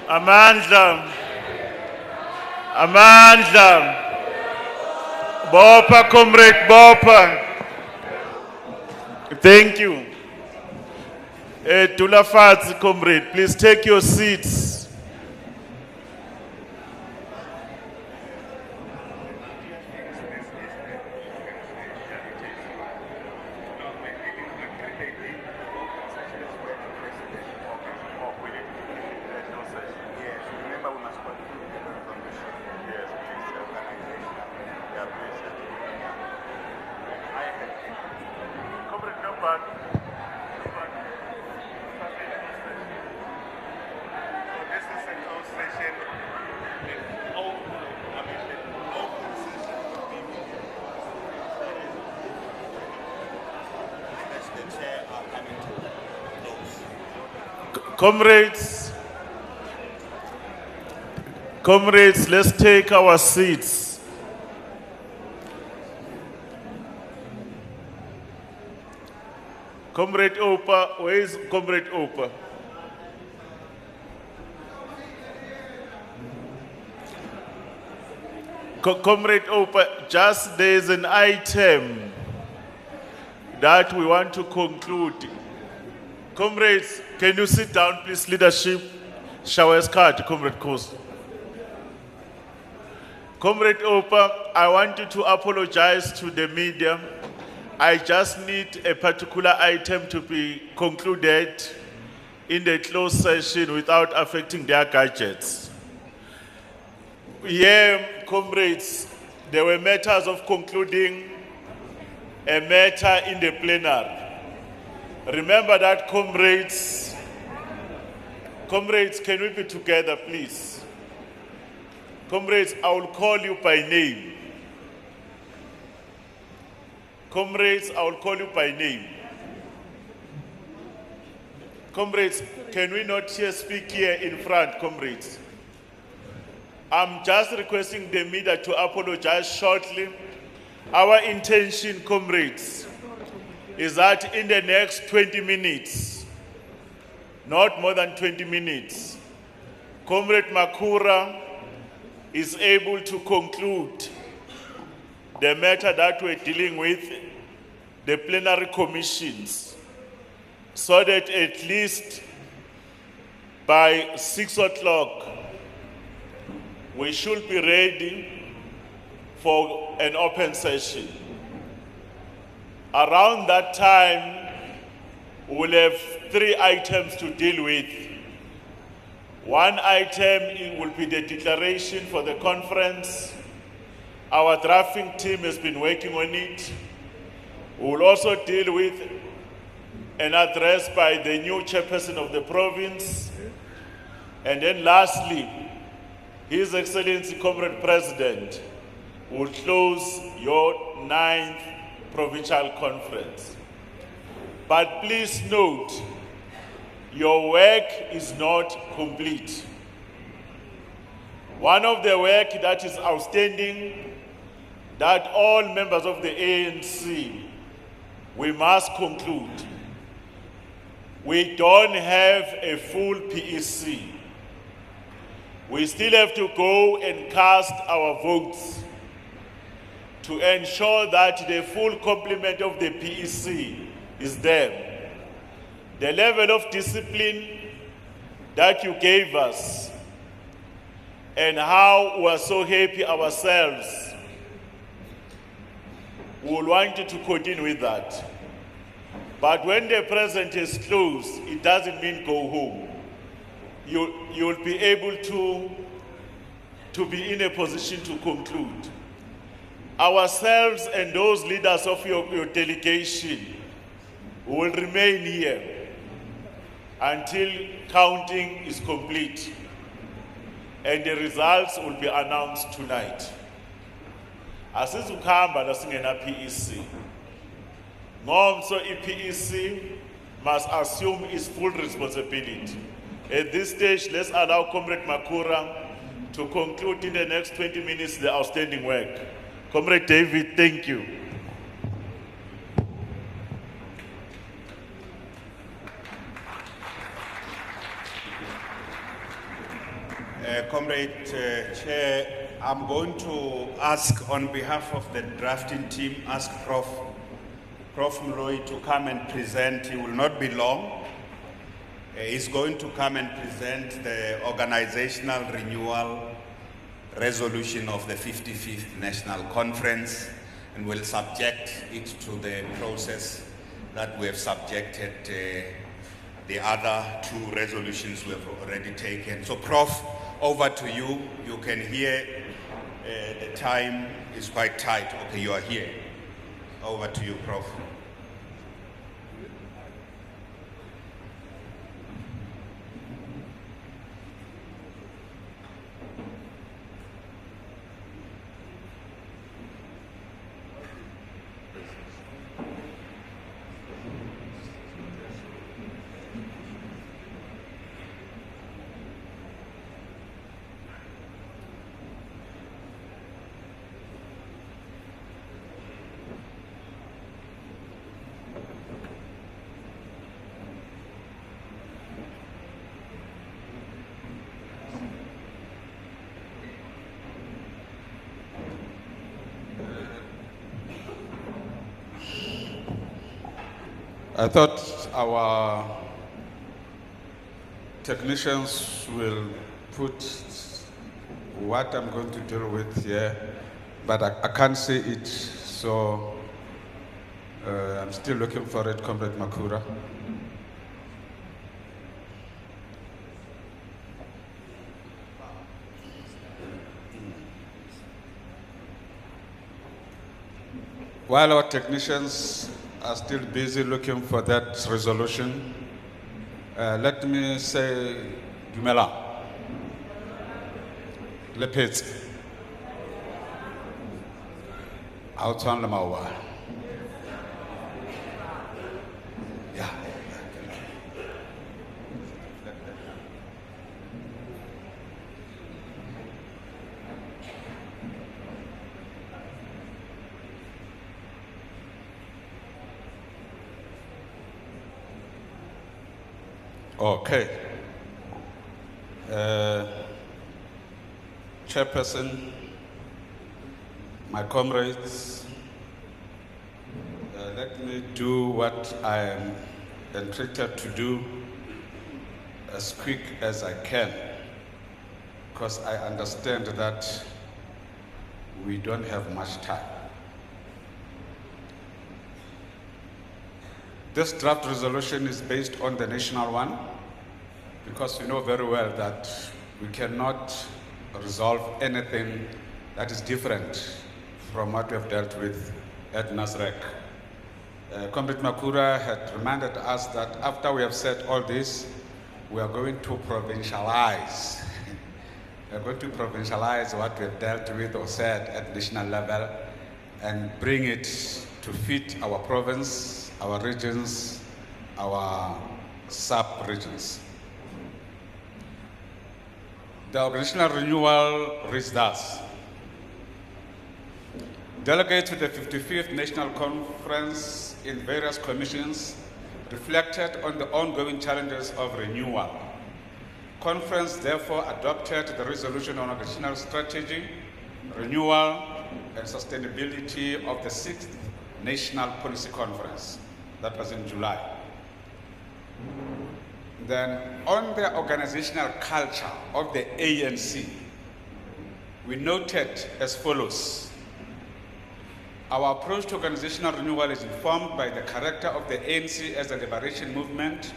Amandla. Amandla. Bopha, comrade, Bopha. Thank you. Dulafatsi, comrade, please take your seats. Comrades, let's take our seats. Comrade Opa, where is Comrade Opa? Comrade Opa, just there's an item that we want to conclude. Comrades, can you sit down, please, leadership? Showers card, Comrade Coast. Comrade Opa, I want you to apologize to the media. I just need a particular item to be concluded in the closed session without affecting their gadgets. Yeah, comrades, there were matters of concluding a matter in the plenary. Remember that, comrades. Comrades, can we be together, please? Comrades, I will call you by name. Comrades, I will call you by name. Comrades, can we not speak here in front, comrades? I'm just requesting the media to apologize shortly. Our intention, comrades, is that in the next 20 minutes, not more than 20 minutes, Comrade Makura is able to conclude the matter that we're dealing with, the plenary commissions, so that at least by 6 o'clock, we should be ready for an open session. Around that time, we'll have 3 items to deal with. One item will be the declaration for the conference. Our drafting team has been working on it. We'll also deal with an address by the new chairperson of the province. And then lastly, His Excellency Comrade President will close your 9th Provincial Conference. But please note, your work is not complete. One of the work that is outstanding, that all members of the ANC, we must conclude. We don't have a full PEC. We still have to go and cast our votes to ensure that the full complement of the PEC is there. The level of discipline that you gave us and how we are so happy ourselves, we will want you to continue with that. But when the present is closed, it doesn't mean go home. You will be able to be in a position to conclude. Ourselves and those leaders of your delegation will remain here until counting is complete, and the results will be announced tonight. Asizukuhamba la singena PEC. So PEC must assume its full responsibility. At this stage, let's allow Comrade Makura to conclude in the next 20 minutes the outstanding work. Comrade David, thank you. Comrade Chair, I'm going to ask on behalf of the drafting team, ask Prof. Mloyi to come and present. He will not be long. He's going to come and present the organizational renewal resolution of the 55th National Conference, and will subject it to the process that we have subjected the other two resolutions we have already taken. So Prof, over to you. You can hear the time is quite tight. Okay, you are here. Over to you, Prof. I thought our technicians will put what I'm going to deal with here, but I can't see it, so I'm still looking for it, Comrade Makura. While our technicians are still busy looking for that resolution, let me say, Dumela, Lepets, Outswan Lamawa. Yeah. Okay. Chairperson, my comrades, let me do what I am entreated to do as quick as I can, because I understand that we don't have much time. This draft resolution is based on the national one, because we know very well that we cannot resolve anything that is different from what we have dealt with at Nasrec. Comrade Makura had reminded us that after we have said all this, we are going to provincialize. We are going to provincialize what we have dealt with or said at national level and bring it to fit our province, our regions, our sub-regions. The organizational renewal reads thus. Delegates to the 55th National Conference in various commissions reflected on the ongoing challenges of renewal. Conference therefore adopted the resolution on organizational strategy, renewal, and sustainability of the 6th National Policy Conference. That was in July. Then on the organizational culture of the ANC, we noted as follows. Our approach to organizational renewal is informed by the character of the ANC as a liberation movement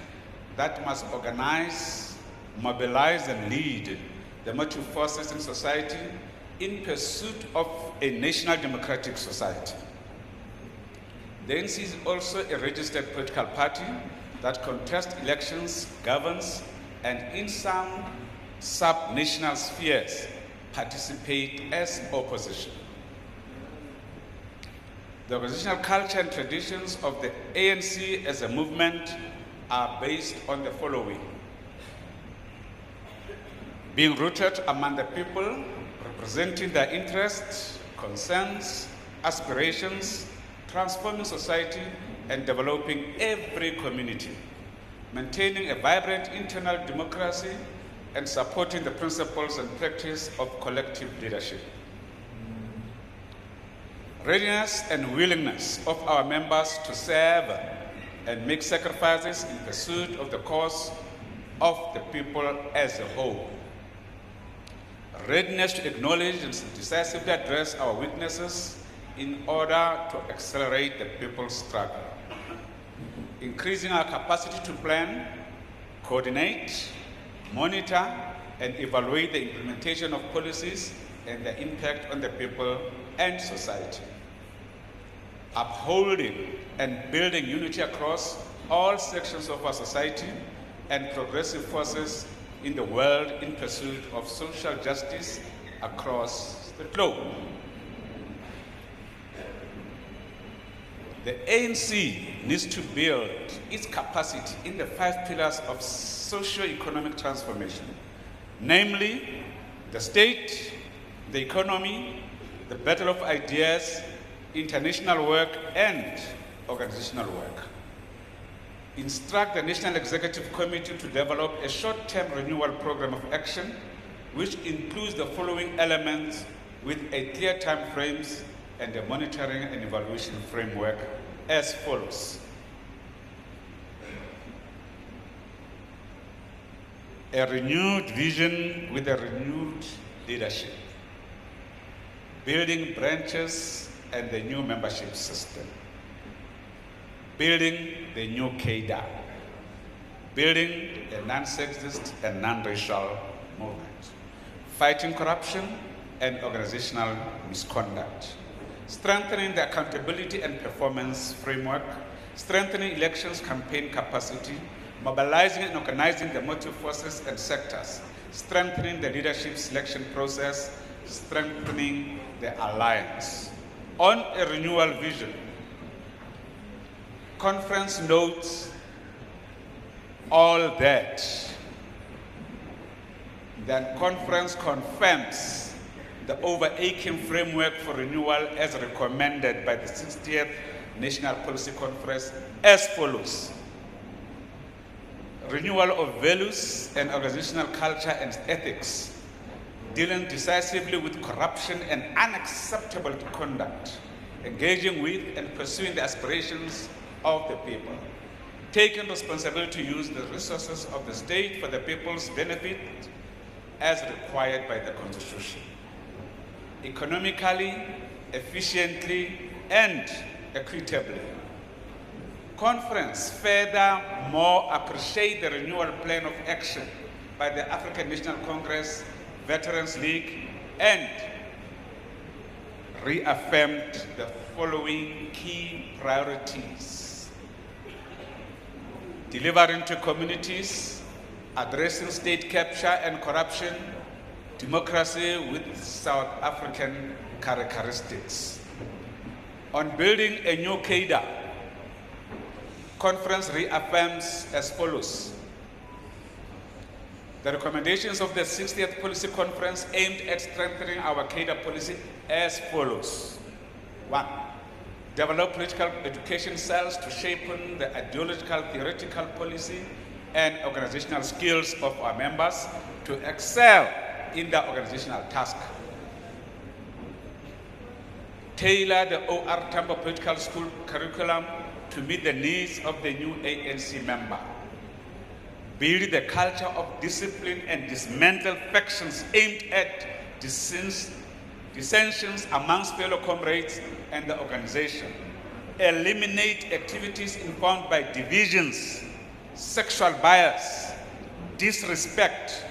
that must organize, mobilize, and lead the motive forces in society in pursuit of a national democratic society. The ANC is also a registered political party that contests elections, governs, and in some sub-national spheres participate as opposition. The organizational culture and traditions of the ANC as a movement are based on the following. Being rooted among the people, representing their interests, concerns, aspirations, transforming society, and developing every community, maintaining a vibrant internal democracy and supporting the principles and practice of collective leadership. Readiness and willingness of our members to serve and make sacrifices in pursuit of the cause of the people as a whole. Readiness to acknowledge and decisively address our weaknesses in order to accelerate the people's struggle. Increasing our capacity to plan, coordinate, monitor, and evaluate the implementation of policies and their impact on the people and society. Upholding and building unity across all sections of our society and progressive forces in the world in pursuit of social justice across the globe. The ANC needs to build its capacity in the 5 pillars of socio-economic transformation, namely the state, the economy, the battle of ideas, international work, and organizational work. Instruct the National Executive Committee to develop a short-term renewal program of action which includes the following elements with a clear time frames and a monitoring and evaluation framework as follows. A renewed vision with a renewed leadership. Building branches and the new membership system. Building the new cadre. Building a non-sexist and non-racial movement. Fighting corruption and organizational misconduct. Strengthening the accountability and performance framework. Strengthening elections campaign capacity. Mobilizing and organizing the motive forces and sectors. Strengthening the leadership selection process. Strengthening the alliance. On a renewal vision, conference notes all that. Then conference confirms the overarching framework for renewal as recommended by the 60th National Policy Conference as follows. Renewal of values and organizational culture and ethics, dealing decisively with corruption and unacceptable conduct, engaging with and pursuing the aspirations of the people, taking responsibility to use the resources of the state for the people's benefit as required by the Constitution, economically, efficiently, and equitably. Conference furthermore appreciate the renewal plan of action by the African National Congress, Veterans League, and reaffirmed the following key priorities. Delivering to communities, addressing state capture and corruption, democracy with South African characteristics. On building a new cadre, conference reaffirms as follows. The recommendations of the 60th Policy Conference aimed at strengthening our cadre policy as follows. 1. Develop political education cells to shape the ideological, theoretical policy and organizational skills of our members to excel in their organizational task. Tailor the OR Tambo Political School curriculum to meet the needs of the new ANC member. Build the culture of discipline and dismantle factions aimed at dissensions amongst fellow comrades and the organization. Eliminate activities informed by divisions, sexual bias, disrespect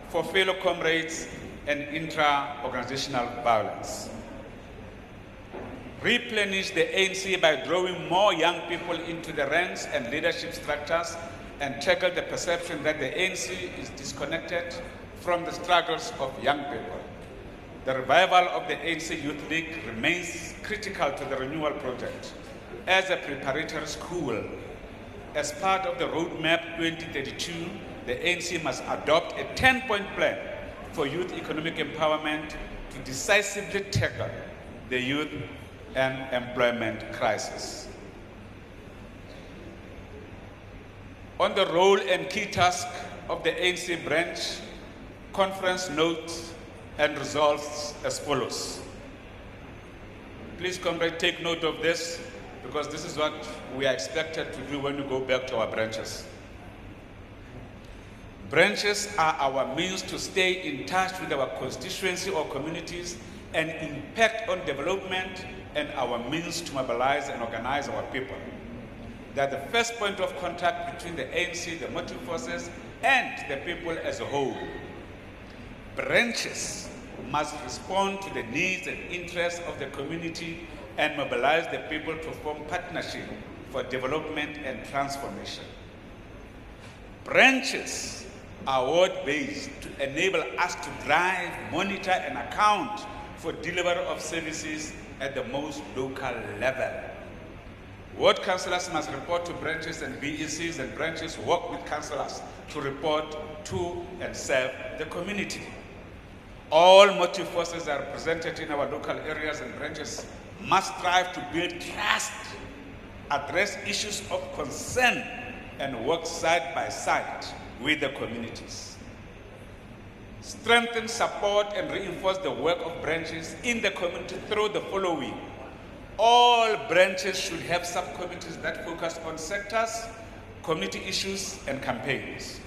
for fellow comrades, and intra-organizational violence. Replenish the ANC by drawing more young people into the ranks and leadership structures and tackle the perception that the ANC is disconnected from the struggles of young people. The revival of the ANC Youth League remains critical to the renewal project as a preparatory school. As part of the Roadmap 2032, the ANC must adopt a 10-point plan for youth economic empowerment to decisively tackle the youth and employment crisis. On the role and key task of the ANC branch conference notes and results as follows. Please, comrade, take note of this, because this is what we are expected to do when we go back to our branches. Branches are our means to stay in touch with our constituency or communities and impact on development, and our means to mobilize and organize our people. They are the first point of contact between the ANC, the motive forces, and the people as a whole. Branches must respond to the needs and interests of the community and mobilize the people to form partnership for development and transformation. Branches are ward-based to enable us to drive, monitor, and account for delivery of services at the most local level. Ward councillors must report to branches and BECs, and branches work with councillors to report to and serve the community. All motive forces are represented in our local areas, and branches must strive to build trust, address issues of concern, and work side by side with the communities. Strengthen, support, and reinforce the work of branches in the community through the following. All branches should have subcommittees that focus on sectors, community issues, and campaigns.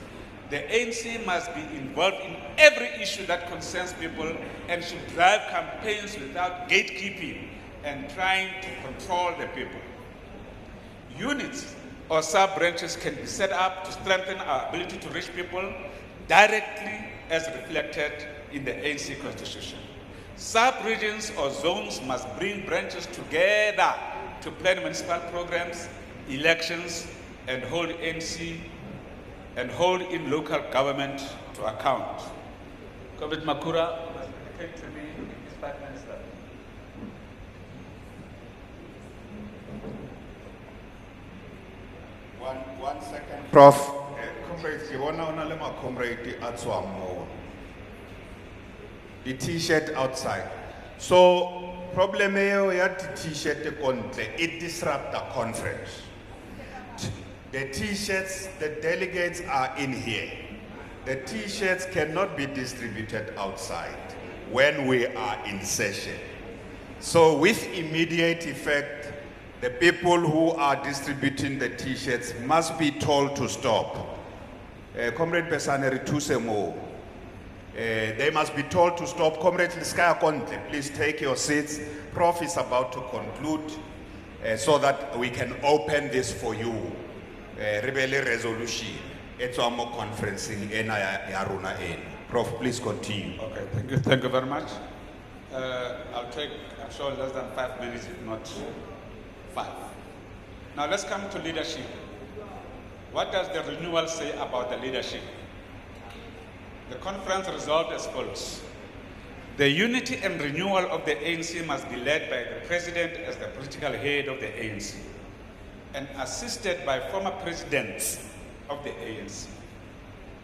The ANC must be involved in every issue that concerns people and should drive campaigns without gatekeeping and trying to control the people. Units or sub-branches can be set up to strengthen our ability to reach people directly as reflected in the ANC Constitution. Sub-regions or zones must bring branches together to plan municipal programs, elections, and hold ANC and hold in local government to account. Comrade Makura, take to me his 5 minutes left. One second. Prof, comrades, you want to comrade Atswamo. The t-shirt outside. So, problem is the t-shirt it disrupts the conference. The t-shirts, the delegates are in here. The t-shirts cannot be distributed outside when we are in session. So with immediate effect, the people who are distributing the t-shirts must be told to stop. Comrade Pesane Ritusemo, they must be told to stop. Comrade Liskaya Konte, please take your seats. Prof is about to conclude so that we can open this for you. Rebellion resolution. It's our conferencing in Yaruna. Prof, please continue. Okay, thank you very much. I'll take, I'm sure, less than 5 minutes, if not 5. Now let's come to leadership. What does the renewal say about the leadership? The conference resolved as follows. The unity and renewal of the ANC must be led by the president as the political head of the ANC and assisted by former presidents of the ANC.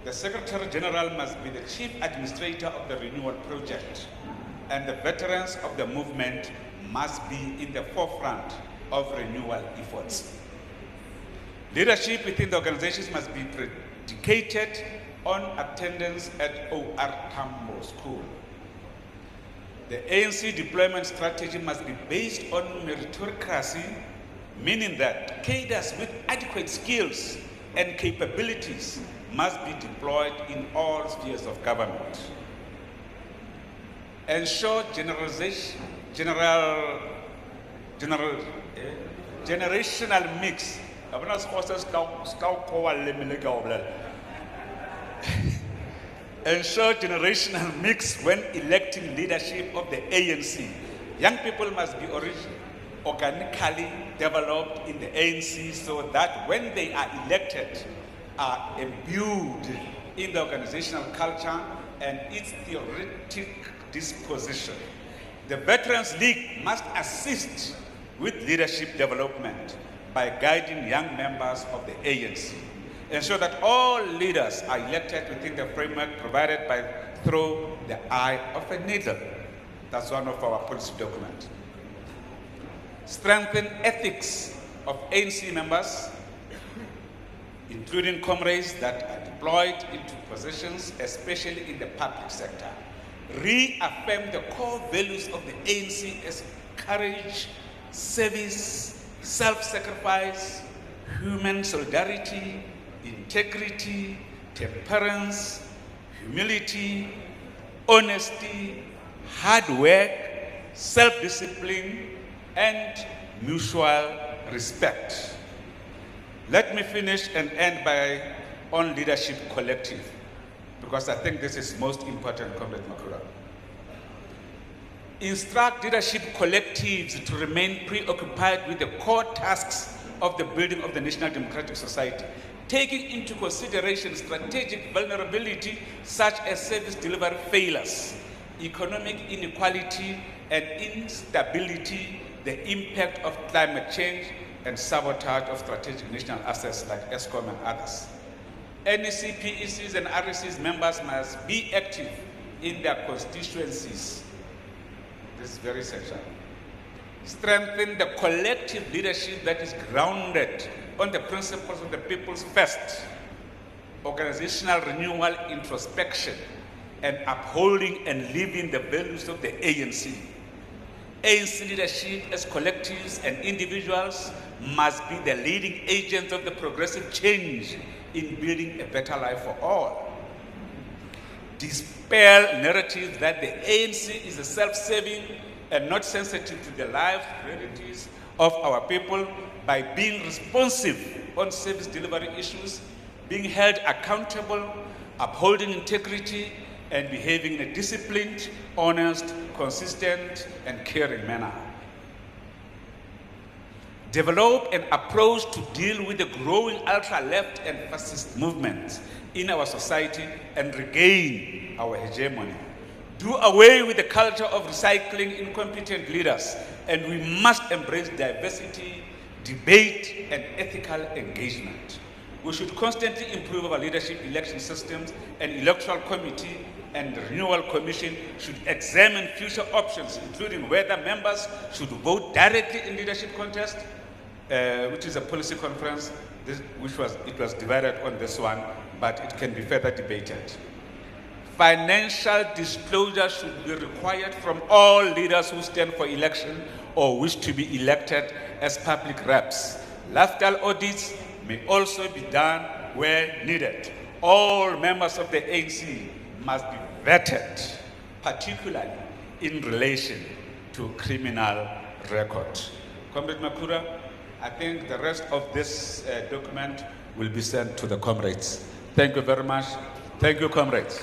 The Secretary General must be the chief administrator of the renewal project, and the veterans of the movement must be in the forefront of renewal efforts. Leadership within the organizations must be predicated on attendance at OR Tambo School. The ANC deployment strategy must be based on meritocracy, meaning that cadres with adequate skills and capabilities must be deployed in all spheres of government. Ensure generational mix. Ensure generational mix when electing leadership of the ANC. Young people must be organically developed in the ANC so that when they are elected, are imbued in the organizational culture and its theoretic disposition. The Veterans League must assist with leadership development by guiding young members of the ANC. Ensure that all leaders are elected within the framework provided through the eye of a needle. That's one of our policy documents. Strengthen ethics of ANC members. including comrades that are deployed into positions, especially in the public sector, reaffirm the core values of the ANC as courage, service, self-sacrifice, human solidarity, integrity, temperance, humility, honesty, hard work, self-discipline, and mutual respect. Let me finish and end on leadership collective, because I think this is most important, Comrade Makura. Instruct leadership collectives to remain preoccupied with the core tasks of the building of the national democratic society, taking into consideration strategic vulnerability such as service delivery failures, economic inequality and instability, the impact of climate change, and sabotage of strategic national assets like ESCOM and others. NEC, PECs, and RECs members must be active in their constituencies. This is very essential. Strengthen the collective leadership that is grounded on the principles of the people's first, organizational renewal, introspection, and upholding and living the values of the ANC. ANC leadership as collectives and individuals must be the leading agents of the progressive change in building a better life for all. Dispel narratives that the ANC is a self-serving and not sensitive to the life realities of our people by being responsive on service delivery issues, being held accountable, upholding integrity, and behaving in a disciplined, honest, consistent, and caring manner. Develop an approach to deal with the growing ultra-left and fascist movements in our society and regain our hegemony. Do away with the culture of recycling incompetent leaders, and we must embrace diversity, debate, and ethical engagement. We should constantly improve our leadership election systems, and electoral committee and the renewal commission should examine future options, including whether members should vote directly in leadership contest, which is a policy conference. It was divided on this one, but it can be further debated. Financial disclosure should be required from all leaders who stand for election or wish to be elected as public reps. Lifestyle audits may also be done where needed. All members of the ANC must be vetted, particularly in relation to criminal record. Comrade Makura, I think the rest of this document will be sent to the comrades. Thank you very much. Thank you, comrades.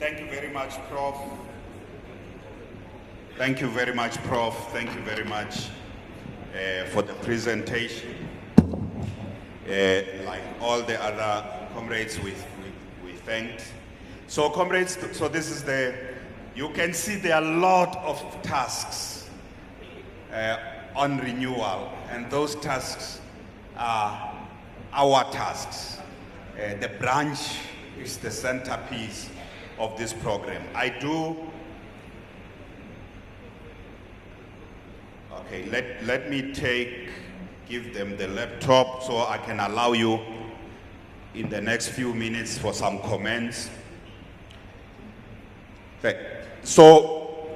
Thank you very much, Prof. Thank you very much, Prof. Thank you very much for the presentation. Like all the other comrades, we thanked. So comrades, so this is you can see there are a lot of tasks on renewal, and those tasks are our tasks. The branch is the centerpiece of this program. Okay, let me give them the laptop so I can allow you in the next few minutes for some comments. Okay. So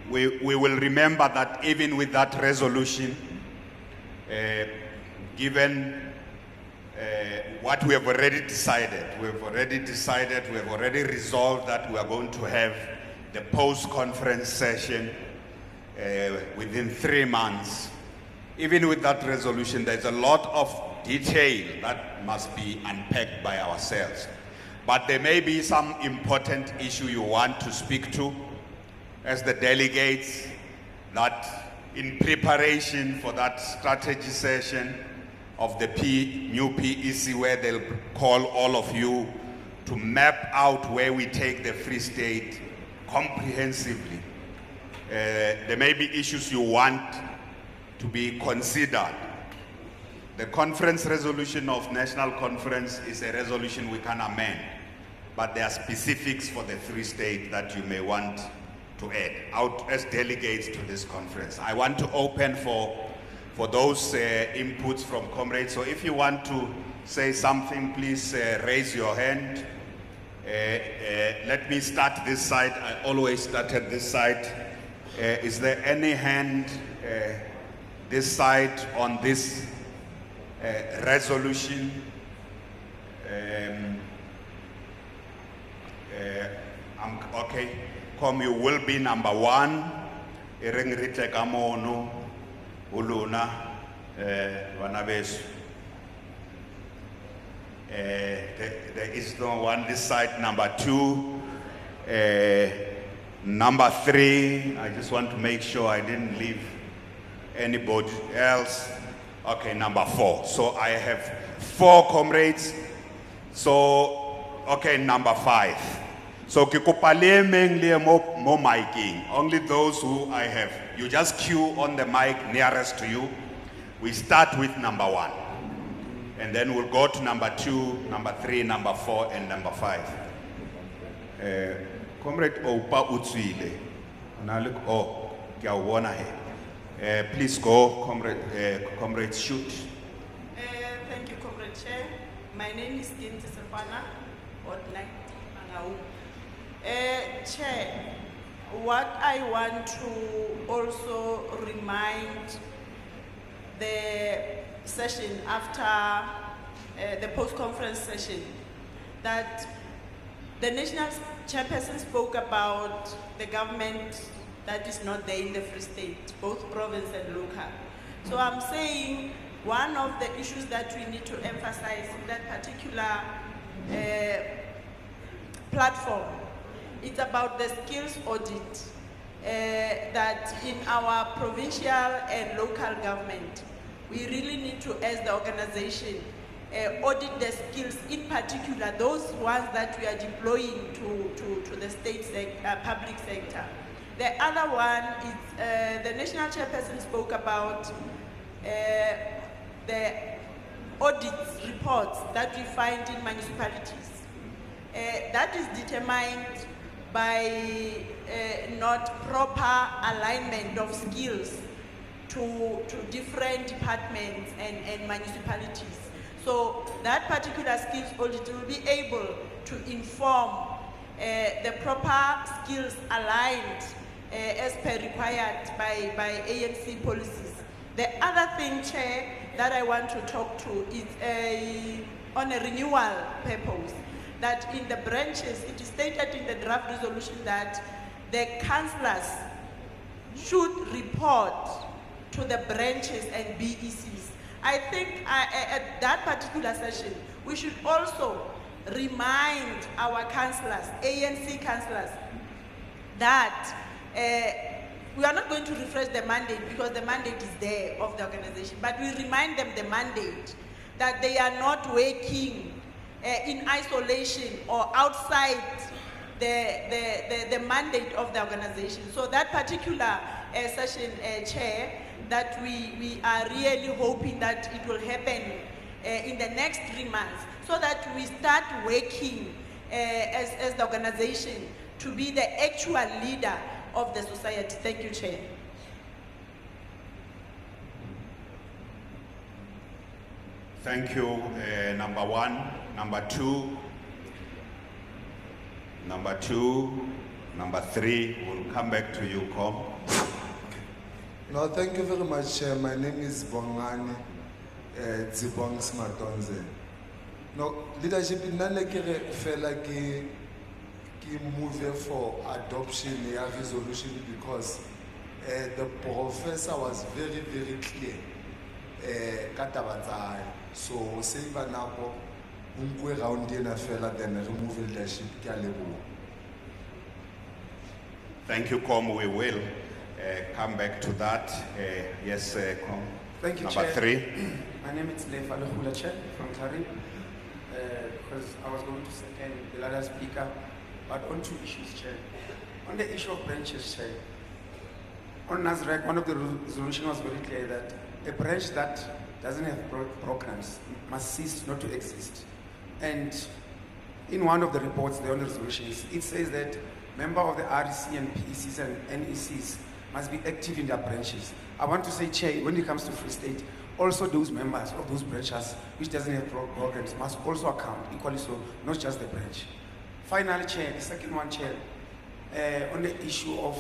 we will remember that even with that resolution, given what we have already decided, we have already resolved that we are going to have the post-conference session within 3 months. Even with that resolution, there's a lot of detail that must be unpacked by ourselves. But there may be some important issue you want to speak to as the delegates, that in preparation for that strategy session of the new PEC, where they'll call all of you to map out where we take the Free State comprehensively. There may be issues you want to be considered. The conference resolution of National Conference is a resolution we can amend, but there are specifics for the Free State that you may want to add out as delegates to this conference. I want to open for for those inputs from comrades. So if you want to say something, please raise your hand. Let me start this side. I always start at this side. Is there any hand this side on this resolution? Okay, come, you will be number 1. Ireng ritle kamono, uluna, wanabesu. There is no one this side. Number 2, number 3. I just want to make sure I didn't leave anybody else. Okay, number 4. So I have 4 comrades. So, okay, number 5. So mo miking. Only those who I have. You just queue on the mic nearest to you. We start with number 1. And then we'll go to number 2, number 3, number 4, and number 5. Comrade Opa Utswile. Oh, please go, comrade, shoot. Thank you, Comrade Chair. My name is Kinti Sefana, Ward 9, Mangaung. Chair, what I want to also remind the session after the post-conference session, that the national chairperson spoke about the government that is not there in the Free State, both province and local. So I'm saying one of the issues that we need to emphasize in that particular platform, it's about the skills audit that in our provincial and local government, we really need to, as the organization, audit the skills, in particular those ones that we are deploying to the state public sector. The other one is the national chairperson spoke about the audit reports that we find in municipalities. That is determined by not proper alignment of skills to different departments and municipalities. So that particular skills audit will be able to inform the proper skills aligned as per required by ANC policies. The other thing, Chair, that I want to talk to is on a renewal purpose, that in the branches, it is stated in the draft resolution that the councillors should report to the branches and BECs. I think at that particular session, we should also remind our councillors, ANC councillors, that we are not going to refresh the mandate because the mandate is there of the organization, but we remind them the mandate, that they are not working in isolation or outside the mandate of the organization. So that particular session, Chair, that we are really hoping that it will happen in the next 3 months, so that we start working as the organization to be the actual leader of the society. Thank you, Chair. Thank you, number 1, number 2, number 2, number 3. We'll come back to you, Com. No, thank you very much, Chair. My name is Bongani Zibong Smatonze. No, leadership in Nanekere fela ki move for adoption of resolution because the professor was very, very clear. So say banako unkwe round na fela then remove leadership kyalebo. Thank you, Com. We will come back to that. Yes, Com. Thank you, Number Chair. 3. My name is Lefalo Hulache from Tarim, because I was going to second the other speaker, but on 2 issues, Chair. On the issue of branches, Chair, on NASREC, one of the resolution was very clear that a branch that doesn't have programs must cease not to exist. And in one of the reports, the only resolution, it says that member of the RC and PECs and NECs must be active in their branches. I want to say, Chair, when it comes to Free State, also those members of those branches which doesn't have programs must also account equally so, not just the branch. Finally, Chair, the second one, Chair, on the issue of,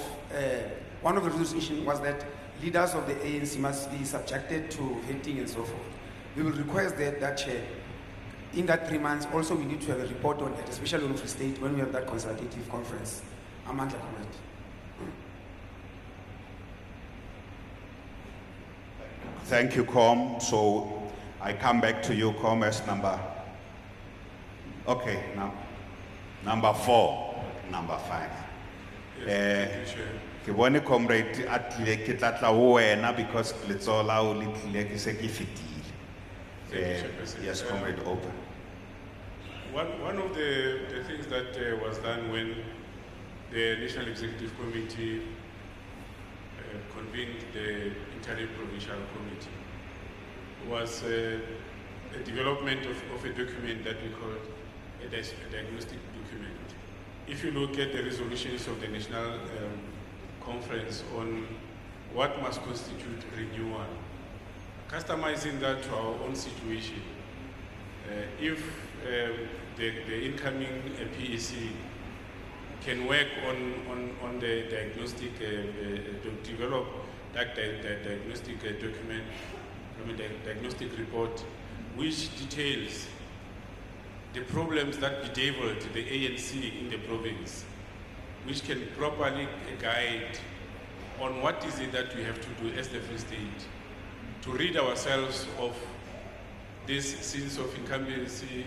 one of the resolutions was that leaders of the ANC must be subjected to vetting and so forth. We will request that Chair, in that 3 months, also we need to have a report on it, especially on Free State, when we have that consultative conference. Amandla comment. Thank you, Com. So I come back to you, Com, as number. Okay, now number 4, number 5. Ke bone comrade a tlile ke tla tla ho wena because letso la o le tlile ke se ke fetile. Yes, comrade, open. One of the things that was done when the National Executive Committee convened the Interim Provincial Committee was a development of a document that we call a diagnostic document. If you look at the resolutions of the National Conference on what must constitute renewal, customizing that to our own situation, if the incoming PEC can work on the diagnostic, develop that diagnostic document, diagnostic report, which details the problems that bedeviled the ANC in the province, which can properly guide on what is it that we have to do as the Free State to rid ourselves of this sense of incumbency,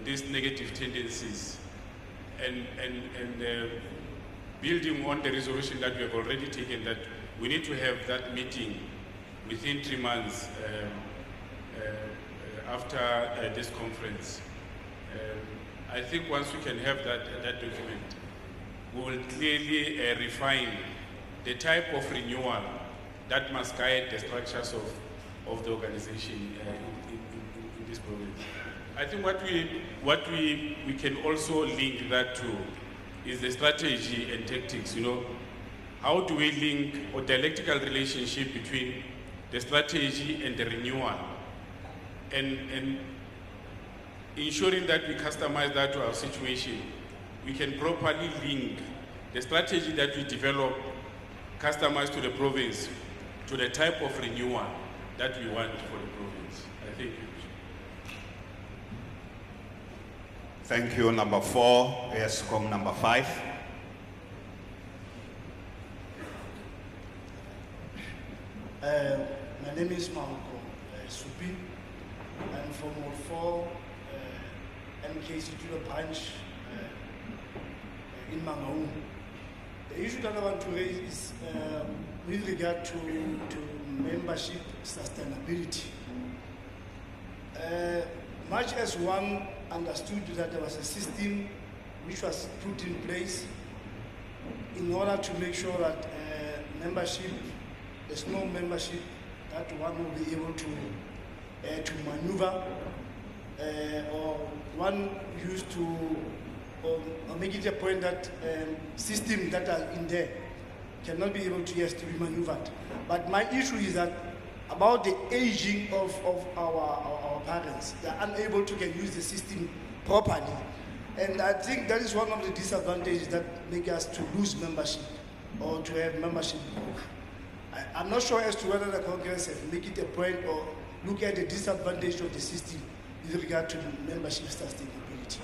these negative tendencies, and building on the resolution that we have already taken, that we need to have that meeting within 3 months after this conference. I think once we can have that document, we will clearly refine the type of renewal that must guide the structures of the organization in this province. I think what we can also link that to is the strategy and tactics. You know, how do we link a dialectical relationship between the strategy and the renewal, and ensuring that we customize that to our situation. We can properly link the strategy that we develop, customized to the province, to the type of renewal that we want for the province. I think. Thank you, number 4. Yes, come number 5. My name is Mamko Supi. I'm from Ward 4, MKC to the branch in Mangaung. The issue that I want to raise is with regard to membership sustainability. Much as one understood that there was a system which was put in place in order to make sure that membership, there's no membership, that one will be able to maneuver, or one used to or make it a point that systems that are in there cannot be able to, yes, to be maneuvered. But my issue is that about the aging of our parents. They are unable to use the system properly. And I think that is one of the disadvantages that make us to lose membership or to have membership. I'm not sure as to whether the Congress has make it a point or look at the disadvantage of the system with regard to membership sustainability.